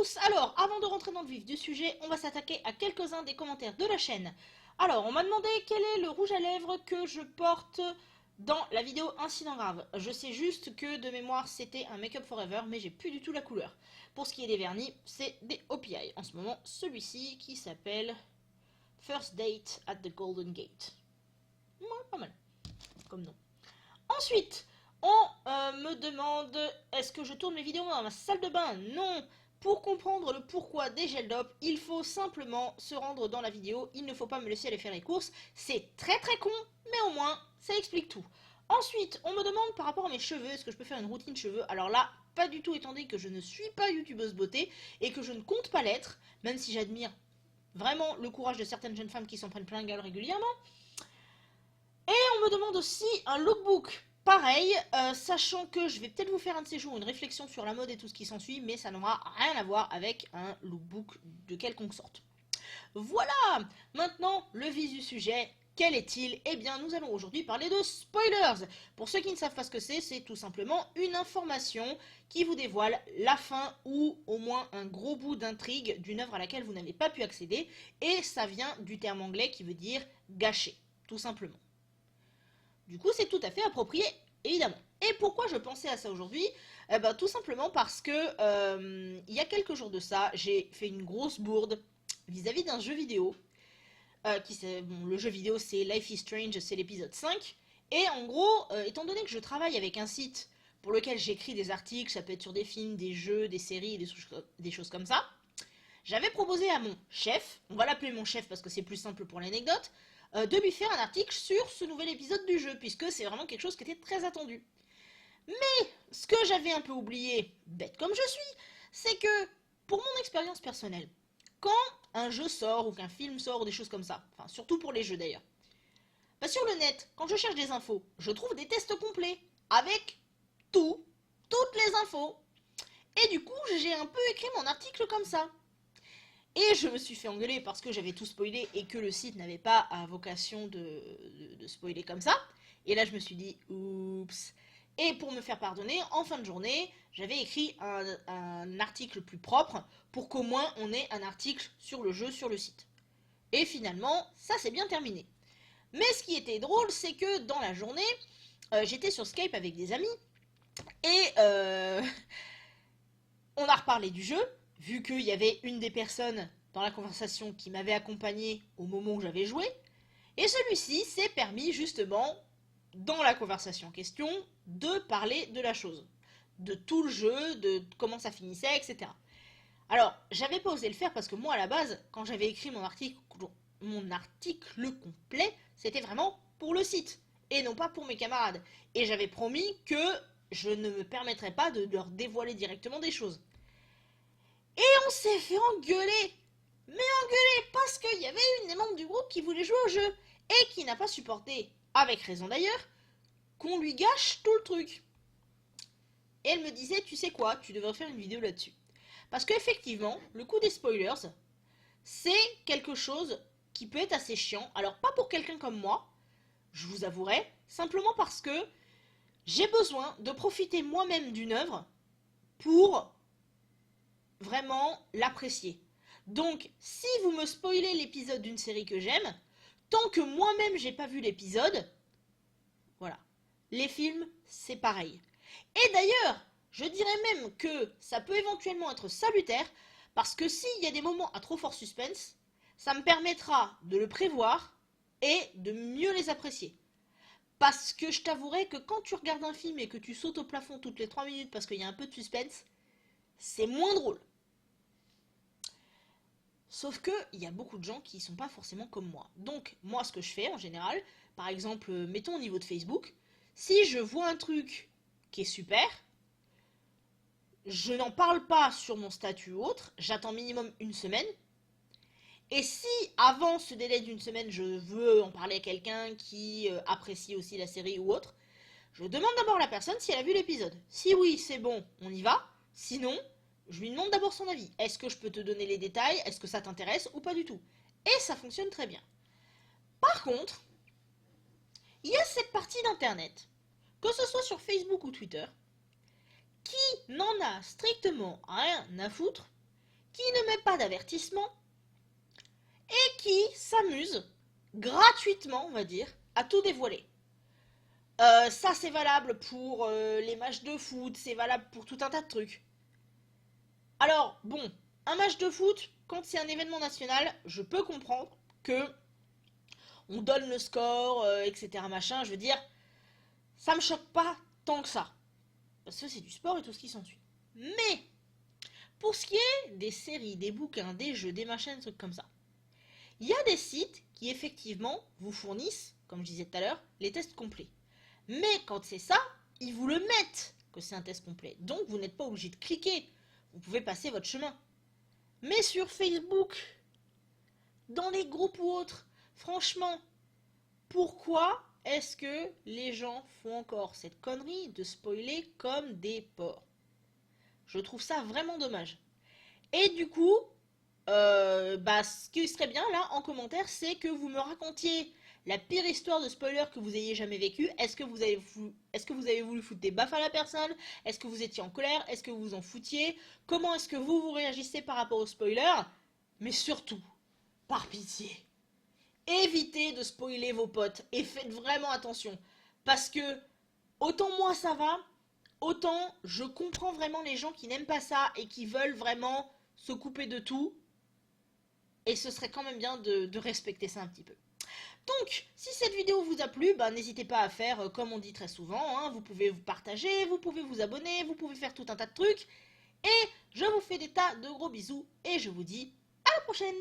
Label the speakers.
Speaker 1: tous! Alors, avant de rentrer dans le vif du sujet, on va s'attaquer à quelques-uns des commentaires de la chaîne. Alors, on m'a demandé quel est le rouge à lèvres que je porte dans la vidéo Incident Grave. Je sais juste que de mémoire c'était un Make Up Forever, mais j'ai plus du tout la couleur. Pour ce qui est des vernis, c'est des OPI. En ce moment, celui-ci qui s'appelle First Date at the Golden Gate. Ouais, pas mal comme nom. Ensuite, on me demande, est-ce que je tourne mes vidéos dans ma salle de bain? Non. Pour comprendre le pourquoi des gels d'op, il faut simplement se rendre dans la vidéo. Il ne faut pas me laisser aller faire les courses. C'est très très con, mais au moins, ça explique tout. Ensuite, on me demande par rapport à mes cheveux, est-ce que je peux faire une routine cheveux? Alors là, pas du tout, étant donné que je ne suis pas youtubeuse beauté et que je ne compte pas l'être, même si j'admire vraiment le courage de certaines jeunes femmes qui s'en prennent plein la gueule régulièrement. Et on me demande aussi un lookbook. Pareil, sachant que je vais peut-être vous faire un de ces jours une réflexion sur la mode et tout ce qui s'ensuit, mais ça n'aura rien à voir avec un lookbook de quelconque sorte. Voilà, maintenant le vif du sujet, quel est-il? Eh bien nous allons aujourd'hui parler de spoilers. Pour ceux qui ne savent pas ce que c'est tout simplement une information qui vous dévoile la fin ou au moins un gros bout d'intrigue d'une œuvre à laquelle vous n'avez pas pu accéder, et ça vient du terme anglais qui veut dire gâcher, tout simplement. Du coup, c'est tout à fait approprié, évidemment. Et pourquoi je pensais à ça aujourd'hui? Tout simplement parce que il y a quelques jours de ça, j'ai fait une grosse bourde vis-à-vis d'un jeu vidéo. Le jeu vidéo, c'est Life is Strange, c'est l'épisode 5. Et en gros, étant donné que je travaille avec un site pour lequel j'écris des articles, ça peut être sur des films, des jeux, des séries, des choses comme ça, j'avais proposé à mon chef, on va l'appeler mon chef parce que c'est plus simple pour l'anecdote, de lui faire un article sur ce nouvel épisode du jeu, puisque c'est vraiment quelque chose qui était très attendu. Mais ce que j'avais un peu oublié, bête comme je suis, c'est que, pour mon expérience personnelle, quand un jeu sort ou qu'un film sort ou des choses comme ça, enfin surtout pour les jeux d'ailleurs, sur le net, quand je cherche des infos, je trouve des tests complets, avec toutes les infos. Et du coup, j'ai un peu écrit mon article comme ça. Et je me suis fait engueuler parce que j'avais tout spoilé et que le site n'avait pas à vocation de spoiler comme ça. Et là, je me suis dit, oups. Et pour me faire pardonner, en fin de journée, j'avais écrit un article plus propre pour qu'au moins on ait un article sur le jeu sur le site. Et finalement, ça s'est bien terminé. Mais ce qui était drôle, c'est que dans la journée, j'étais sur Skype avec des amis et on a reparlé du jeu, vu qu'il y avait une des personnes dans la conversation qui m'avait accompagné au moment où j'avais joué, et celui-ci s'est permis justement, dans la conversation en question, de parler de la chose, de tout le jeu, de comment ça finissait, etc. Alors, j'avais pas osé le faire parce que moi, à la base, quand j'avais écrit mon article complet, c'était vraiment pour le site, et non pas pour mes camarades. Et j'avais promis que je ne me permettrais pas de leur dévoiler directement des choses. Et on s'est fait engueuler. Mais engueuler parce qu'il y avait une des membres du groupe qui voulait jouer au jeu et qui n'a pas supporté, avec raison d'ailleurs, qu'on lui gâche tout le truc. Et elle me disait, tu sais quoi, tu devrais faire une vidéo là-dessus. Parce qu'effectivement, le coup des spoilers, c'est quelque chose qui peut être assez chiant. Alors pas pour quelqu'un comme moi, je vous avouerai, simplement parce que j'ai besoin de profiter moi-même d'une œuvre pour vraiment l'apprécier. Donc, si vous me spoilez l'épisode d'une série que j'aime, tant que moi-même j'ai pas vu l'épisode, voilà. Les films, c'est pareil. Et d'ailleurs, je dirais même que ça peut éventuellement être salutaire, parce que s'il y a des moments à trop fort suspense, ça me permettra de le prévoir et de mieux les apprécier. Parce que je t'avouerai que quand tu regardes un film et que tu sautes au plafond toutes les 3 minutes parce qu'il y a un peu de suspense, c'est moins drôle. Sauf que il y a beaucoup de gens qui ne sont pas forcément comme moi. Donc, moi, ce que je fais en général, par exemple, mettons au niveau de Facebook, si je vois un truc qui est super, je n'en parle pas sur mon statut ou autre, j'attends minimum une semaine. Et si avant ce délai d'une semaine, je veux en parler à quelqu'un qui apprécie aussi la série ou autre, je demande d'abord à la personne si elle a vu l'épisode. Si oui, c'est bon, on y va. Sinon, je lui demande d'abord son avis. Est-ce que je peux te donner les détails? Est-ce que ça t'intéresse ou pas du tout? Et ça fonctionne très bien. Par contre, il y a cette partie d'internet, que ce soit sur Facebook ou Twitter, qui n'en a strictement rien à foutre qui ne met pas d'avertissement et qui s'amuse gratuitement, on va dire, à tout dévoiler. Ça, c'est valable pour les matchs de foot, c'est valable pour tout un tas de trucs. Alors, bon, un match de foot, quand c'est un événement national, je peux comprendre que on donne le score, etc. machin, je veux dire, ça me choque pas tant que ça. Parce que c'est du sport et tout ce qui s'ensuit. Mais, pour ce qui est des séries, des bouquins, des jeux, des machins, des trucs comme ça, il y a des sites qui effectivement vous fournissent, comme je disais tout à l'heure, les tests complets. Mais quand c'est ça, ils vous le mettent que c'est un test complet. Donc vous n'êtes pas obligé de cliquer. Vous pouvez passer votre chemin. Mais sur Facebook, dans les groupes ou autres, franchement, pourquoi est-ce que les gens font encore cette connerie de spoiler comme des porcs? Je trouve ça vraiment dommage. Et du coup, ce qui serait bien là en commentaire, c'est que vous me racontiez la pire histoire de spoiler que vous ayez jamais vécue. Est-ce que vous avez voulu foutre des baffes à la personne? Est-ce que vous étiez en colère? Est-ce que vous vous en foutiez? Comment est-ce que vous réagissez par rapport au spoiler? Mais surtout, par pitié, évitez de spoiler vos potes et faites vraiment attention. Parce que autant moi ça va, autant je comprends vraiment les gens qui n'aiment pas ça et qui veulent vraiment se couper de tout. Et ce serait quand même bien de respecter ça un petit peu. Donc, si cette vidéo vous a plu, n'hésitez pas à faire comme on dit très souvent. Hein, vous pouvez vous partager, vous pouvez vous abonner, vous pouvez faire tout un tas de trucs. Et je vous fais des tas de gros bisous et je vous dis à la prochaine!